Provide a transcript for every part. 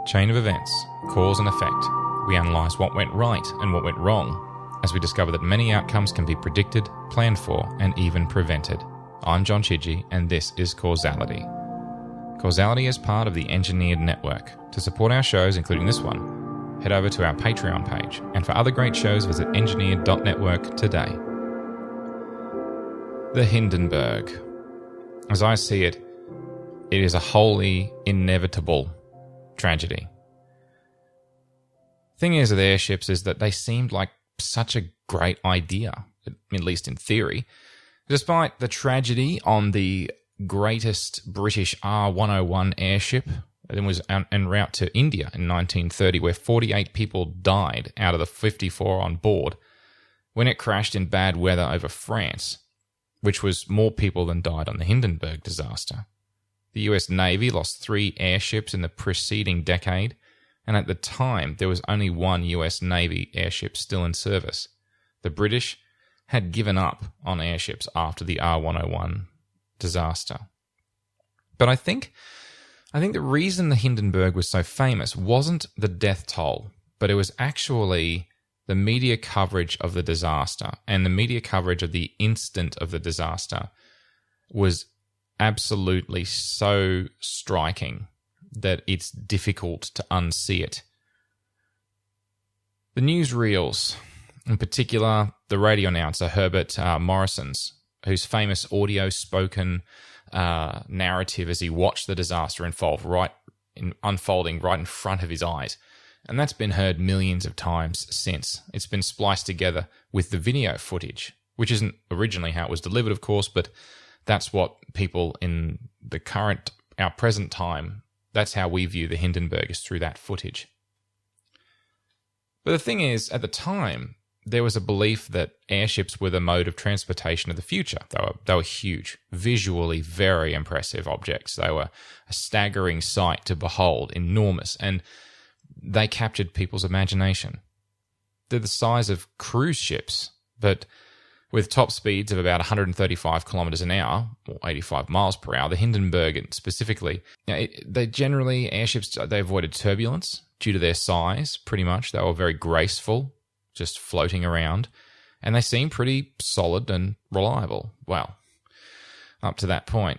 Chain of events, cause and effect. We analyse what went right and what went wrong, as we discover that many outcomes can be predicted, planned for, and even prevented. I'm John Chidgey, and this is Causality. Causality is part of the Engineered Network. To support our shows, including this one, head over to our Patreon page, and for other great shows, visit engineered.network today. The Hindenburg. As I see it, it is a wholly inevitable tragedy. Thing is with airships is that they seemed like such a great idea, at least in theory. Despite the tragedy on the greatest British R-101 airship, it was en route to India in 1930, where 48 people died out of the 54 on board when it crashed in bad weather over France, which was more people than died on the Hindenburg disaster. The US Navy lost 3 airships in the preceding decade, and at the time there was only one US Navy airship still in service. The British had given up on airships after the R-101 disaster. But I think the reason the Hindenburg was so famous wasn't the death toll, but it was actually the media coverage of the disaster, and the media coverage of the instant of the disaster was absolutely so striking that it's difficult to unsee it. The newsreels, in particular the radio announcer Herbert Morrison's, whose famous audio spoken narrative as he watched the disaster unfolding right in front of his eyes. And that's been heard millions of times since. It's been spliced together with the video footage, which isn't originally how it was delivered, of course, but that's what people in our present time, that's how we view the Hindenburg, is through that footage. But the thing is, at the time, there was a belief that airships were the mode of transportation of the future. They were huge, visually very impressive objects. They were a staggering sight to behold, enormous, and they captured people's imagination. They're the size of cruise ships, but with top speeds of about 135 kilometers an hour, or 85 miles per hour, the Hindenburg specifically, airships avoided turbulence due to their size, pretty much. They were very graceful, just floating around, and they seemed pretty solid and reliable. Well, up to that point.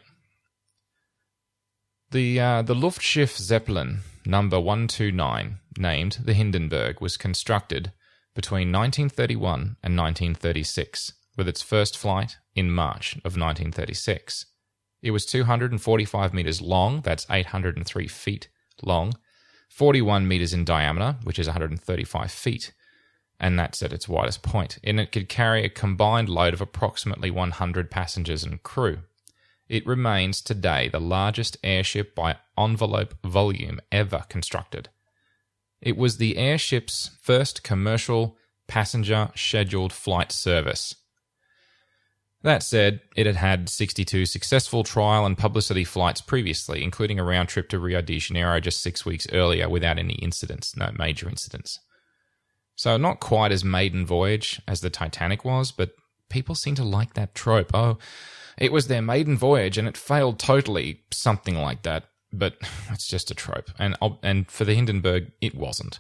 The Luftschiff Zeppelin number 129, named the Hindenburg, was constructed between 1931 and 1936, with its first flight in March of 1936. It was 245 meters long, that's 803 feet long, 41 meters in diameter, which is 135 feet, and that's at its widest point. And it could carry a combined load of approximately 100 passengers and crew. It remains today the largest airship by envelope volume ever constructed. It was the airship's first commercial passenger scheduled flight service. That said, it had had 62 successful trial and publicity flights previously, including a round trip to Rio de Janeiro just 6 weeks earlier without any incidents, no major incidents. So not quite as maiden voyage as the Titanic was, but people seem to like that trope. Oh, it was their maiden voyage and it failed totally, something like that. But it's just a trope. And for the Hindenburg, it wasn't.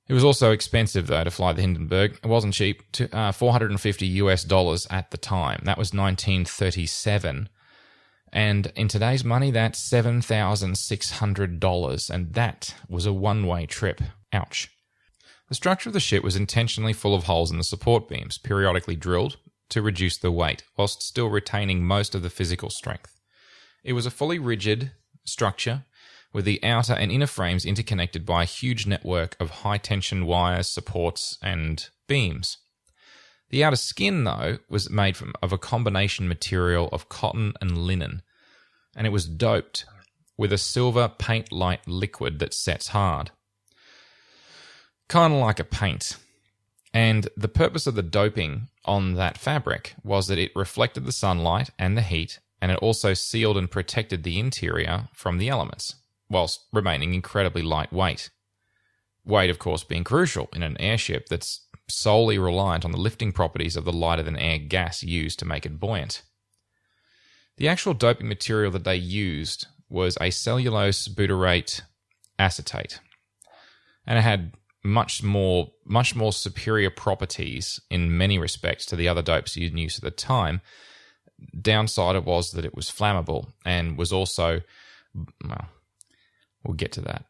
It was also expensive, though, to fly the Hindenburg. It wasn't cheap. $450 at the time. That was 1937. And in today's money, that's $7,600. And that was a one-way trip. Ouch. The structure of the ship was intentionally full of holes in the support beams, periodically drilled to reduce the weight, whilst still retaining most of the physical strength. It was a fully rigid structure, with the outer and inner frames interconnected by a huge network of high-tension wires, supports, and beams. The outer skin, though, was made of a combination material of cotton and linen, and it was doped with a silver paint-like liquid that sets hard. Kind of like a paint. And the purpose of the doping on that fabric was that it reflected the sunlight and the heat, and it also sealed and protected the interior from the elements, whilst remaining incredibly lightweight. Weight, of course, being crucial in an airship that's solely reliant on the lifting properties of the lighter-than-air gas used to make it buoyant. The actual doping material that they used was a cellulose butyrate acetate, and it had much more superior properties in many respects to the other dopes in use at the time. Downside it was that it was flammable and was also, well, we'll get to that.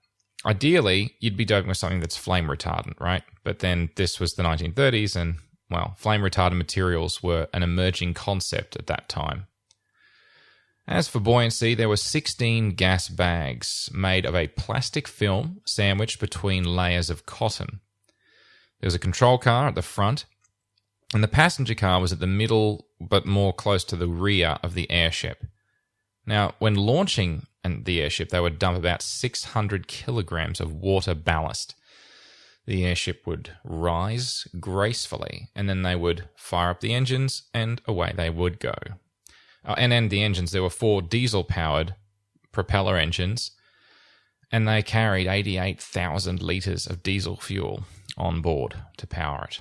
Ideally, you'd be doping with something that's flame retardant, right? But then this was the 1930s and, well, flame retardant materials were an emerging concept at that time. As for buoyancy, there were 16 gas bags made of a plastic film sandwiched between layers of cotton. There was a control car at the front, and the passenger car was at the middle, but more close to the rear of the airship. Now, when launching the airship, they would dump about 600 kilograms of water ballast. The airship would rise gracefully, and then they would fire up the engines, and away they would go. And the engines, there were 4 diesel-powered propeller engines, and they carried 88,000 litres of diesel fuel on board to power it.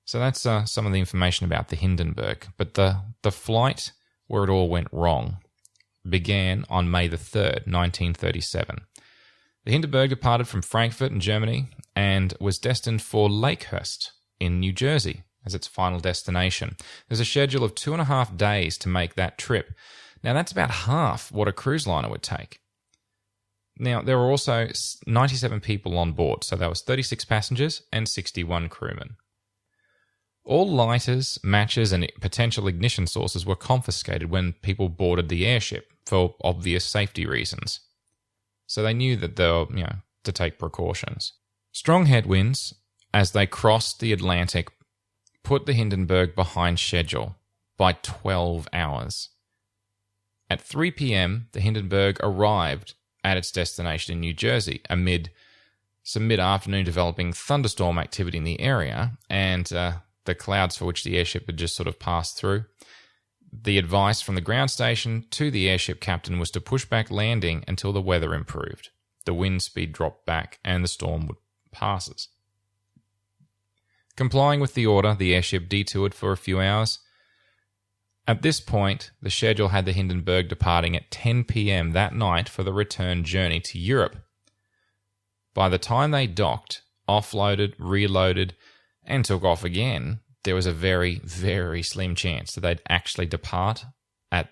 So that's some of the information about the Hindenburg. But the flight where it all went wrong began on May the 3rd, 1937. The Hindenburg departed from Frankfurt in Germany and was destined for Lakehurst in New Jersey as its final destination. There's a schedule of 2.5 days to make that trip. Now, that's about half what a cruise liner would take. Now, there were also 97 people on board, so there was 36 passengers and 61 crewmen. All lighters, matches, and potential ignition sources were confiscated when people boarded the airship for obvious safety reasons. So they knew that they were, to take precautions. Strong headwinds, as they crossed the Atlantic, put the Hindenburg behind schedule by 12 hours. At 3 p.m., the Hindenburg arrived at its destination in New Jersey amid some mid-afternoon developing thunderstorm activity in the area and the clouds for which the airship had just sort of passed through. The advice from the ground station to the airship captain was to push back landing until the weather improved. The wind speed dropped back and the storm passes. Complying with the order, the airship detoured for a few hours. At this point, the schedule had the Hindenburg departing at 10 p.m. that night for the return journey to Europe. By the time they docked, offloaded, reloaded, and took off again, there was a very, very slim chance that they'd actually depart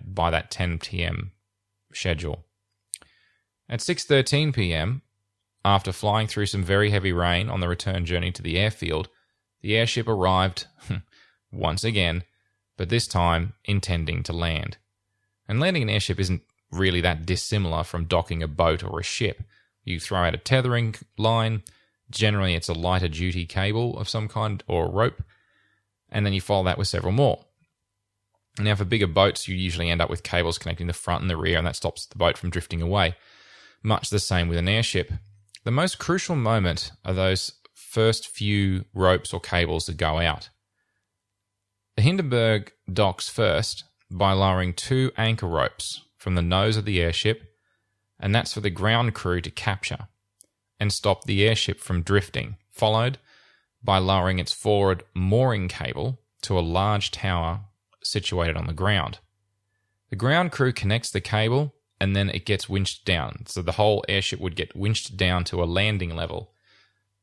by that 10 p.m. schedule. At 6:13 p.m., after flying through some very heavy rain on the return journey to the airfield, the airship arrived once again, but this time intending to land. And landing an airship isn't really that dissimilar from docking a boat or a ship. You throw out a tethering line, generally it's a lighter duty cable of some kind or a rope, and then you follow that with several more. Now for bigger boats, you usually end up with cables connecting the front and the rear, and that stops the boat from drifting away. Much the same with an airship. The most crucial moment are those first few ropes or cables that go out. The Hindenburg docks first by lowering 2 anchor ropes from the nose of the airship, and that's for the ground crew to capture and stop the airship from drifting, followed by lowering its forward mooring cable to a large tower situated on the ground. The ground crew connects the cable and then it gets winched down, so the whole airship would get winched down to a landing level.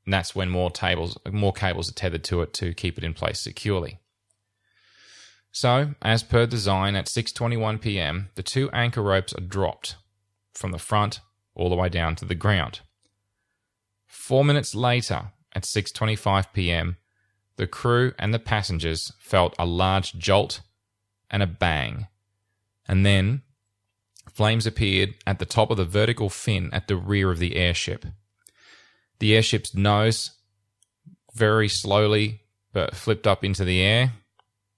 And that's when more cables are tethered to it to keep it in place securely. So, as per design, at 6:21 p.m., the 2 anchor ropes are dropped from the front all the way down to the ground. 4 minutes later, at 6:25 p.m., the crew and the passengers felt a large jolt and a bang. And then, flames appeared at the top of the vertical fin at the rear of the airship. The airship's nose very slowly but flipped up into the air,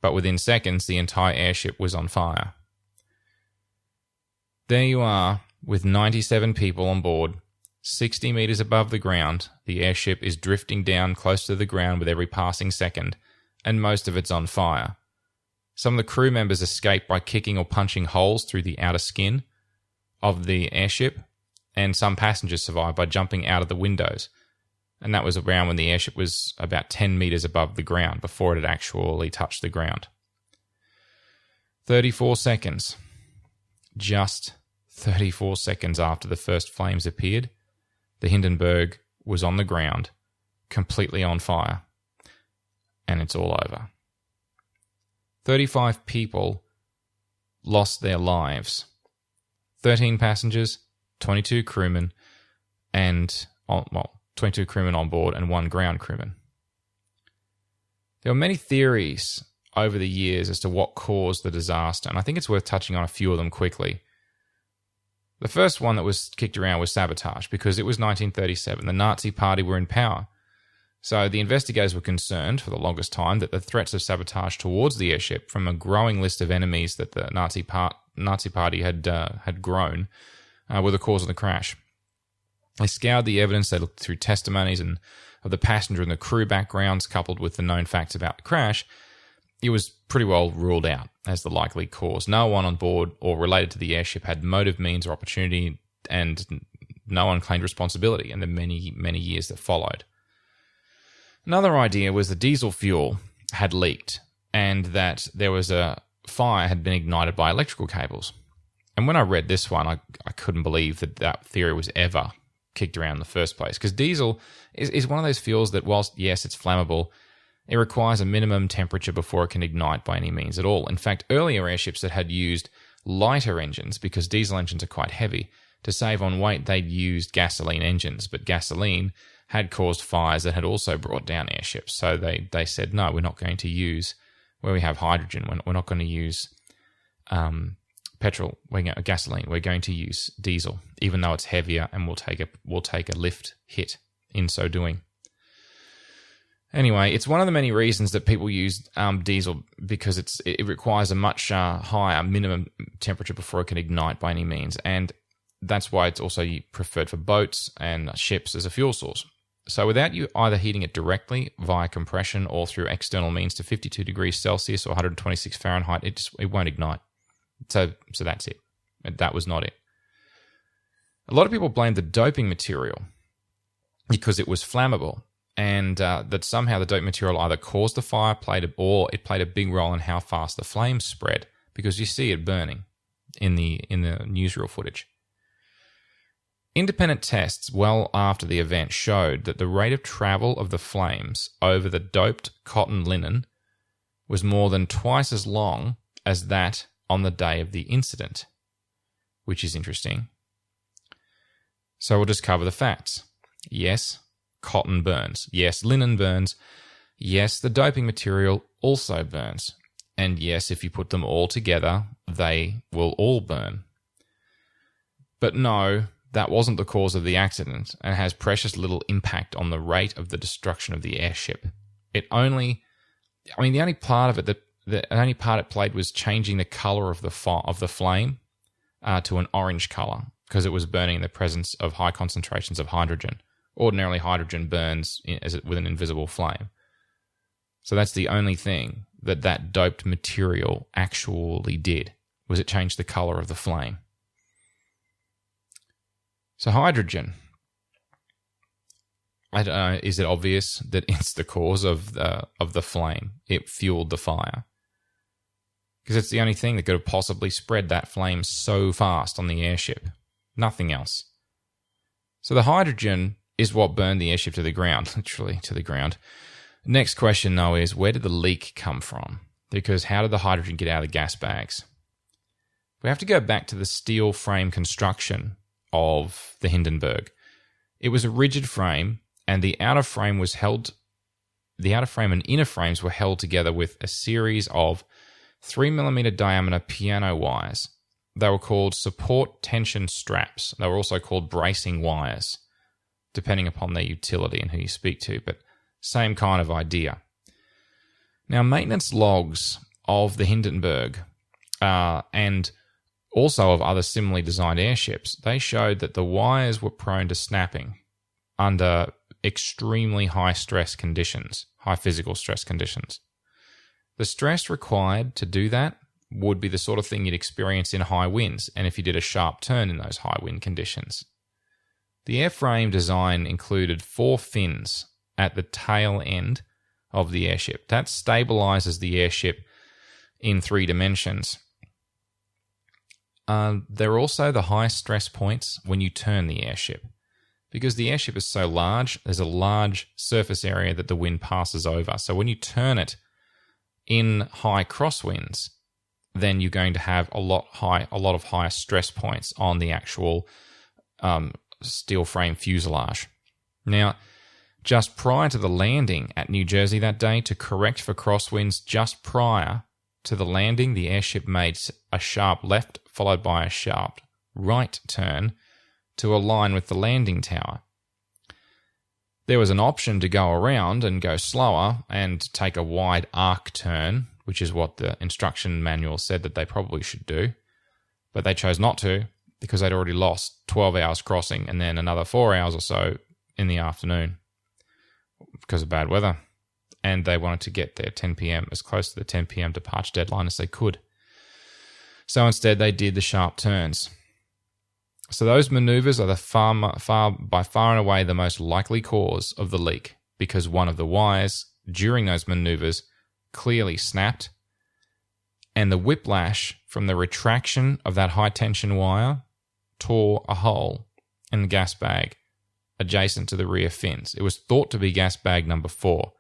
but within seconds the entire airship was on fire. There you are, with 97 people on board, 60 meters above the ground. The airship is drifting down close to the ground with every passing second, and most of it's on fire. Some of the crew members escaped by kicking or punching holes through the outer skin of the airship, and some passengers survived by jumping out of the windows. And that was around when the airship was about 10 meters above the ground, before it had actually touched the ground. 34 seconds. Just 34 seconds after the first flames appeared, the Hindenburg was on the ground, completely on fire. And it's all over. 35 people lost their lives. 13 passengers, 22 crewmen, and 22 crewmen on board and 1 ground crewman. There were many theories over the years as to what caused the disaster, and I think it's worth touching on a few of them quickly. The first one that was kicked around was sabotage, because it was 1937. The Nazi Party were in power. So the investigators were concerned for the longest time that the threats of sabotage towards the airship from a growing list of enemies that the Nazi Party had grown were the cause of the crash. They scoured the evidence. They looked through testimonies and of the passenger and the crew backgrounds coupled with the known facts about the crash. It was pretty well ruled out as the likely cause. No one on board or related to the airship had motive, means, or opportunity, and no one claimed responsibility in the many, many years that followed. Another idea was the diesel fuel had leaked and that there was a fire had been ignited by electrical cables. And when I read this one, I couldn't believe that theory was ever kicked around in the first place, because diesel is one of those fuels that, whilst, yes, it's flammable, it requires a minimum temperature before it can ignite by any means at all. In fact, earlier airships that had used lighter engines, because diesel engines are quite heavy, to save on weight, they'd used gasoline engines, but gasoline had caused fires that had also brought down airships. So they said, no, we're not going to use, where we have hydrogen, we're not going to use petrol, gasoline, we're going to use diesel, even though it's heavier, and we'll take a lift hit in so doing. Anyway, it's one of the many reasons that people use diesel, because it requires a much higher minimum temperature before it can ignite by any means, and that's why it's also preferred for boats and ships as a fuel source. So without you either heating it directly via compression or through external means to 52 degrees Celsius or 126 Fahrenheit, it won't ignite. So that's it. That was not it. A lot of people blame the doping material because it was flammable, and that somehow the doping material either caused the fire, or it played a big role in how fast the flames spread, because you see it burning in the newsreel footage. Independent tests well after the event showed that the rate of travel of the flames over the doped cotton linen was more than twice as long as that on the day of the incident, which is interesting. So we'll just cover the facts. Yes, cotton burns. Yes, linen burns. Yes, the doping material also burns. And yes, if you put them all together, they will all burn. But no, that wasn't the cause of the accident, and has precious little impact on the rate of the destruction of the airship. The only part of it the only part it played was changing the color of the flame to an orange color, because it was burning in the presence of high concentrations of hydrogen. Ordinarily, hydrogen burns with an invisible flame. So that's the only thing that doped material actually did, was it changed the color of the flame. So hydrogen, I don't know, is it obvious that it's the cause of the flame? It fueled the fire. Because it's the only thing that could have possibly spread that flame so fast on the airship. Nothing else. So the hydrogen is what burned the airship to the ground, literally to the ground. Next question, though, is where did the leak come from? Because how did the hydrogen get out of the gas bags? We have to go back to the steel frame construction of the Hindenburg. It was a rigid frame, and the outer frame and inner frames were held together with a series of 3mm diameter piano wires. They were called support tension straps. They were also called bracing wires, depending upon their utility and who you speak to, but same kind of idea. Now, maintenance logs of the Hindenburg and also of other similarly designed airships, they showed that the wires were prone to snapping under extremely high stress conditions, high physical stress conditions. The stress required to do that would be the sort of thing you'd experience in high winds, and if you did a sharp turn in those high wind conditions. The airframe design included 4 fins at the tail end of the airship. That stabilizes the airship in 3 dimensions. they're also the highest stress points when you turn the airship. Because the airship is so large, there's a large surface area that the wind passes over. So when you turn it in high crosswinds, then you're going to have a lot of higher stress points on the actual steel frame fuselage. Now, just prior to the landing at New Jersey that day, to correct for crosswinds, just prior to the landing, the airship made a sharp left followed by a sharp right turn to align with the landing tower. There was an option to go around and go slower and take a wide arc turn, which is what the instruction manual said that they probably should do. But they chose not to because they'd already lost 12 hours crossing and then another 4 hours or so in the afternoon because of bad weather. And they wanted to get there 10 p.m., as close to the 10 p.m. departure deadline as they could. So instead, they did the sharp turns. So those maneuvers are by far and away the most likely cause of the leak, because one of the wires during those maneuvers clearly snapped, and the whiplash from the retraction of that high-tension wire tore a hole in the gas bag adjacent to the rear fins. It was thought to be gas bag number 4,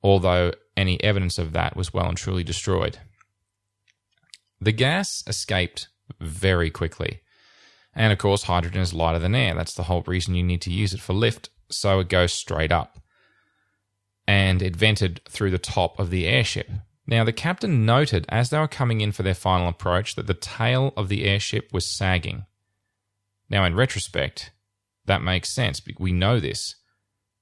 although any evidence of that was well and truly destroyed. The gas escaped very quickly. And of course, hydrogen is lighter than air. That's the whole reason you need to use it for lift, so it goes straight up. And it vented through the top of the airship. Now, the captain noted as they were coming in for their final approach that the tail of the airship was sagging. Now, in retrospect, that makes sense. We know this.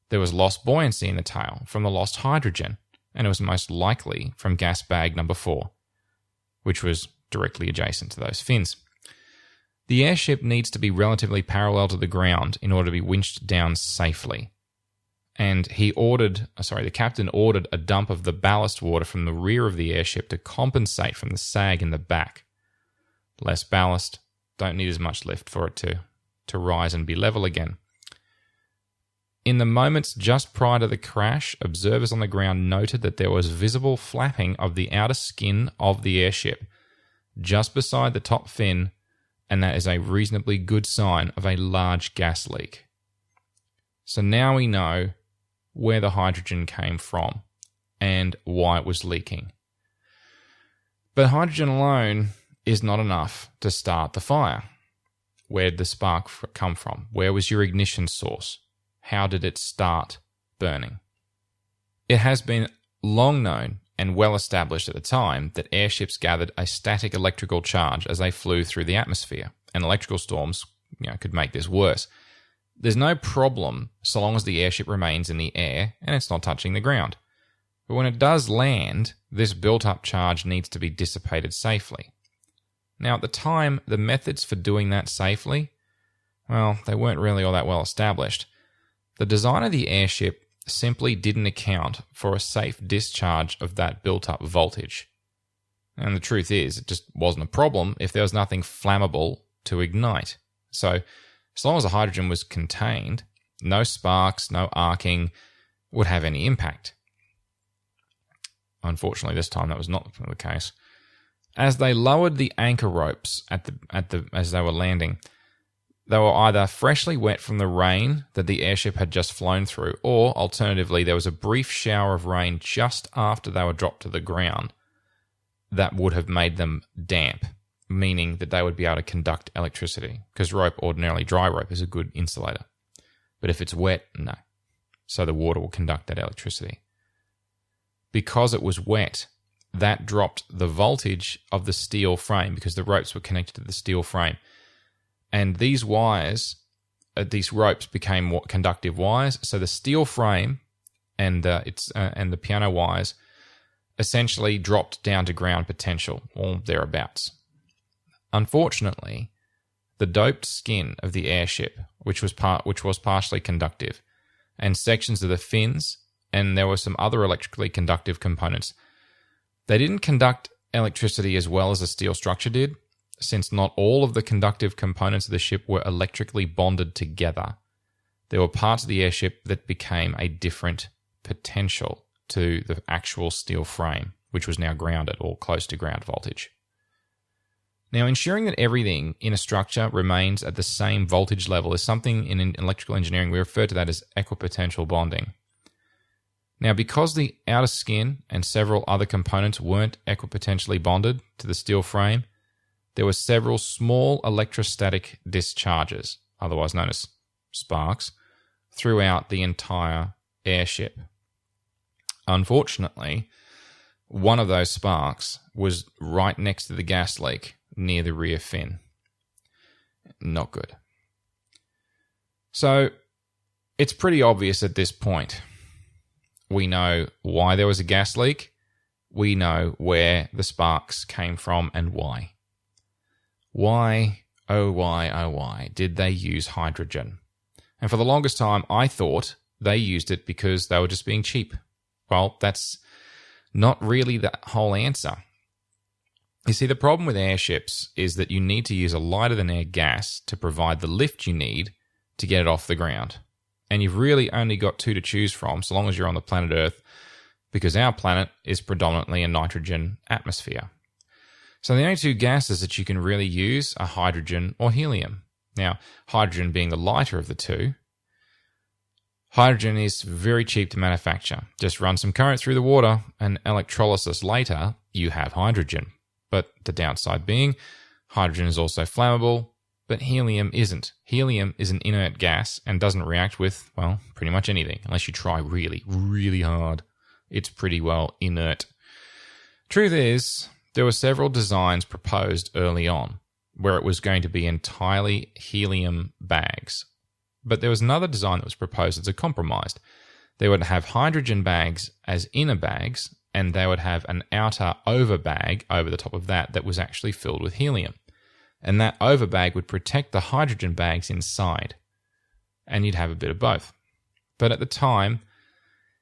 There was lost buoyancy in the tail from the lost hydrogen, and it was most likely from gas bag number 4, which was directly adjacent to those fins. The airship needs to be relatively parallel to the ground in order to be winched down safely. And the captain ordered a dump of the ballast water from the rear of the airship to compensate from the sag in the back. Less ballast, don't need as much lift for it to rise and be level again. In the moments just prior to the crash, observers on the ground noted that there was visible flapping of the outer skin of the airship just beside the top fin, and that is a reasonably good sign of a large gas leak. So now we know where the hydrogen came from and why it was leaking. But hydrogen alone is not enough to start the fire. Where did the spark come from? Where was your ignition source? How did it start burning? It has been long known and well established at the time that airships gathered a static electrical charge as they flew through the atmosphere, and electrical storms could make this worse. There's no problem so long as the airship remains in the air and it's not touching the ground. But when it does land, this built-up charge needs to be dissipated safely. Now, at the time, the methods for doing that safely, well, they weren't really all that well established. The design of the airship simply didn't account for a safe discharge of that built-up voltage. And the truth is, it just wasn't a problem if there was nothing flammable to ignite. So, as long as the hydrogen was contained, no sparks, no arcing would have any impact. Unfortunately, this time that was not the case. As they lowered the anchor ropes as they were landing, they were either freshly wet from the rain that the airship had just flown through, or alternatively, there was a brief shower of rain just after they were dropped to the ground that would have made them damp, meaning that they would be able to conduct electricity, because ordinarily dry rope is a good insulator. But if it's wet, no. So the water will conduct that electricity. Because it was wet, that dropped the voltage of the steel frame, because the ropes were connected to the steel frame. And these ropes became conductive wires. So the steel frame and the piano wires essentially dropped down to ground potential, or thereabouts. Unfortunately, the doped skin of the airship, which was partially conductive, and sections of the fins, and there were some other electrically conductive components, they didn't conduct electricity as well as a steel structure did, since not all of the conductive components of the ship were electrically bonded together. There were parts of the airship that became a different potential to the actual steel frame, which was now grounded or close to ground voltage. Now, ensuring that everything in a structure remains at the same voltage level is something in electrical engineering we refer to that as equipotential bonding. Now, because the outer skin and several other components weren't equipotentially bonded to the steel frame, there were several small electrostatic discharges, otherwise known as sparks, throughout the entire airship. Unfortunately, one of those sparks was right next to the gas leak near the rear fin. Not good. So, it's pretty obvious at this point. We know why there was a gas leak. We know where the sparks came from and why. Why, oh why, did they use hydrogen? And for the longest time, I thought they used it because they were just being cheap. Well, that's not really the whole answer. You see, the problem with airships is that you need to use a lighter-than-air gas to provide the lift you need to get it off the ground. And you've really only got two to choose from, so long as you're on the planet Earth, because our planet is predominantly a nitrogen atmosphere. So the only two gases that you can really use are hydrogen or helium. Now, hydrogen being the lighter of the two, hydrogen is very cheap to manufacture. Just run some current through the water, and electrolysis later, you have hydrogen. But the downside being, hydrogen is also flammable, but helium isn't. Helium is an inert gas and doesn't react with, well, pretty much anything, unless you try really, really hard. It's pretty well inert. Truth is, there were several designs proposed early on, where it was going to be entirely helium bags. But there was another design that was proposed as a compromise. They would have hydrogen bags as inner bags, and they would have an outer overbag over the top of that was actually filled with helium. And that overbag would protect the hydrogen bags inside. And you'd have a bit of both. But at the time,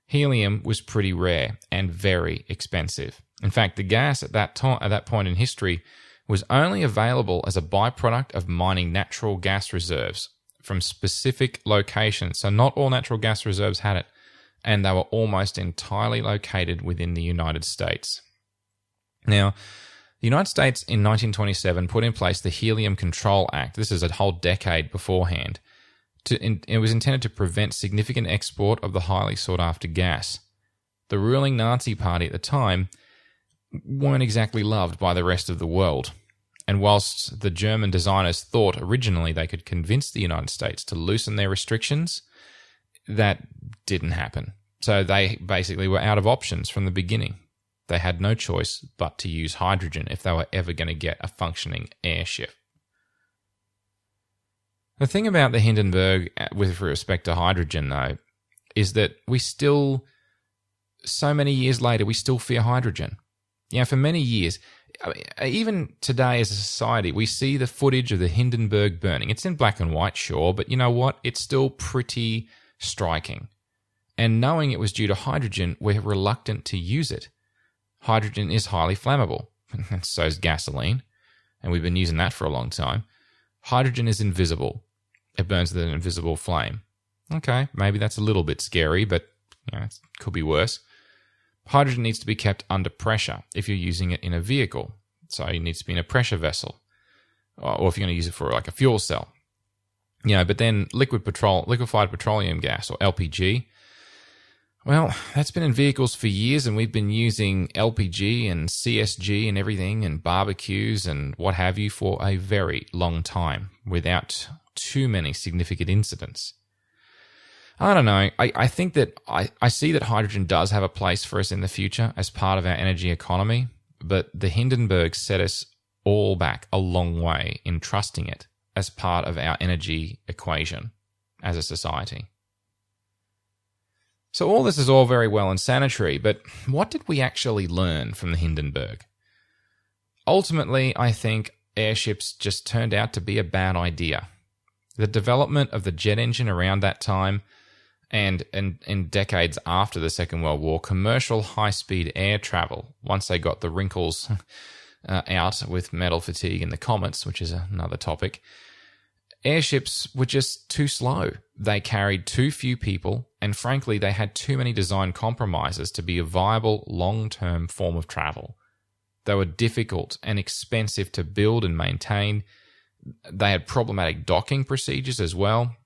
helium was pretty rare and very expensive. In fact, the gas at that point in history was only available as a byproduct of mining natural gas reserves from specific locations. So not all natural gas reserves had it, and they were almost entirely located within the United States. Now, the United States in 1927 put in place the Helium Control Act. This is a whole decade beforehand. It was intended to prevent significant export of the highly sought-after gas. The ruling Nazi Party at the time weren't exactly loved by the rest of the world. And whilst the German designers thought originally they could convince the United States to loosen their restrictions, that didn't happen. So they basically were out of options from the beginning. They had no choice but to use hydrogen if they were ever going to get a functioning airship. The thing about the Hindenburg with respect to hydrogen, though, is that we still, so many years later, we still fear hydrogen. You know, for many years, even today as a society, we see the footage of the Hindenburg burning. It's in black and white, sure, but you know what? It's still pretty striking. And knowing it was due to hydrogen, we're reluctant to use it. Hydrogen is highly flammable, and so is gasoline, and we've been using that for a long time. Hydrogen is invisible. It burns with an invisible flame. Okay, maybe that's a little bit scary, but you know, it could be worse. Hydrogen needs to be kept under pressure if you're using it in a vehicle. So it needs to be in a pressure vessel, or if you're going to use it for like a fuel cell. You know, but then liquefied petroleum gas, or LPG, well, that's been in vehicles for years, and we've been using LPG and CSG and everything and barbecues and what have you for a very long time without too many significant incidents. I don't know. I think that I see that hydrogen does have a place for us in the future as part of our energy economy, but the Hindenburg set us all back a long way in trusting it as part of our energy equation as a society. So all this is all very well and sanitary, but what did we actually learn from the Hindenburg? Ultimately, I think airships just turned out to be a bad idea. The development of the jet engine around that time and in decades after the Second World War, commercial high-speed air travel, once they got the wrinkles out with metal fatigue and the comets, which is another topic, airships were just too slow. They carried too few people, and frankly, they had too many design compromises to be a viable long-term form of travel. They were difficult and expensive to build and maintain. They had problematic docking procedures as well.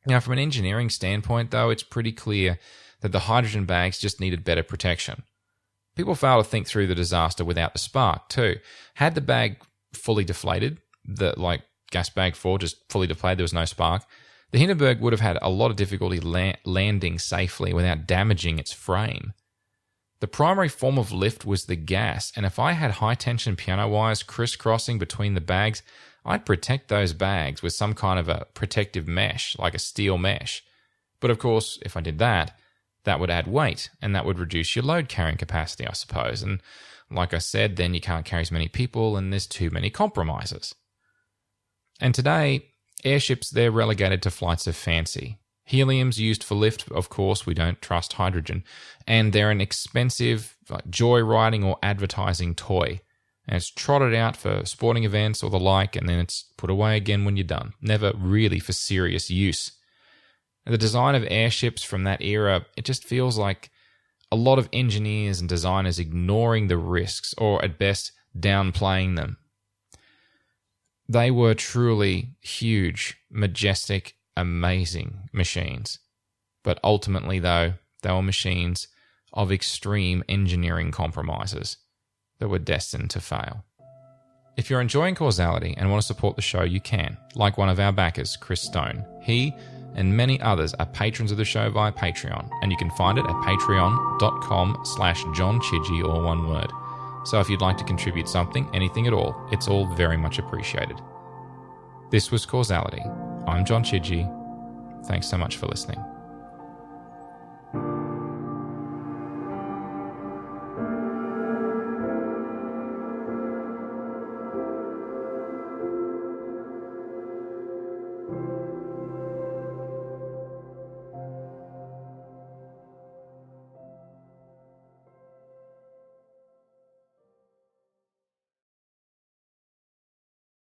Now, from an engineering standpoint, though, it's pretty clear that the hydrogen bags just needed better protection. People fail to think through the disaster without the spark, too. Had the bag fully deflated, like gas bag 4 just fully deflated, there was no spark, the Hindenburg would have had a lot of difficulty landing safely without damaging its frame. The primary form of lift was the gas, and if I had high-tension piano wires crisscrossing between the bags, I'd protect those bags with some kind of a protective mesh, like a steel mesh. But of course, if I did that, that would add weight, and that would reduce your load carrying capacity, I suppose. And like I said, then you can't carry as many people, and there's too many compromises. And today, airships, they're relegated to flights of fancy. Helium's used for lift, of course, we don't trust hydrogen. And they're an expensive joyriding or advertising toy. And it's trotted out for sporting events or the like, and then it's put away again when you're done. Never really for serious use. The design of airships from that era, it just feels like a lot of engineers and designers ignoring the risks, or at best, downplaying them. They were truly huge, majestic, amazing machines. But ultimately, though, they were machines of extreme engineering compromises that were destined to fail. If you're enjoying Causality and want to support the show, you can, like one of our backers, Chris Stone. He and many others are patrons of the show via Patreon, and you can find it at patreon.com/John Chidgey, all one word. So if you'd like to contribute something, anything at all, it's all very much appreciated. This was Causality. I'm John Chidgey. Thanks so much for listening.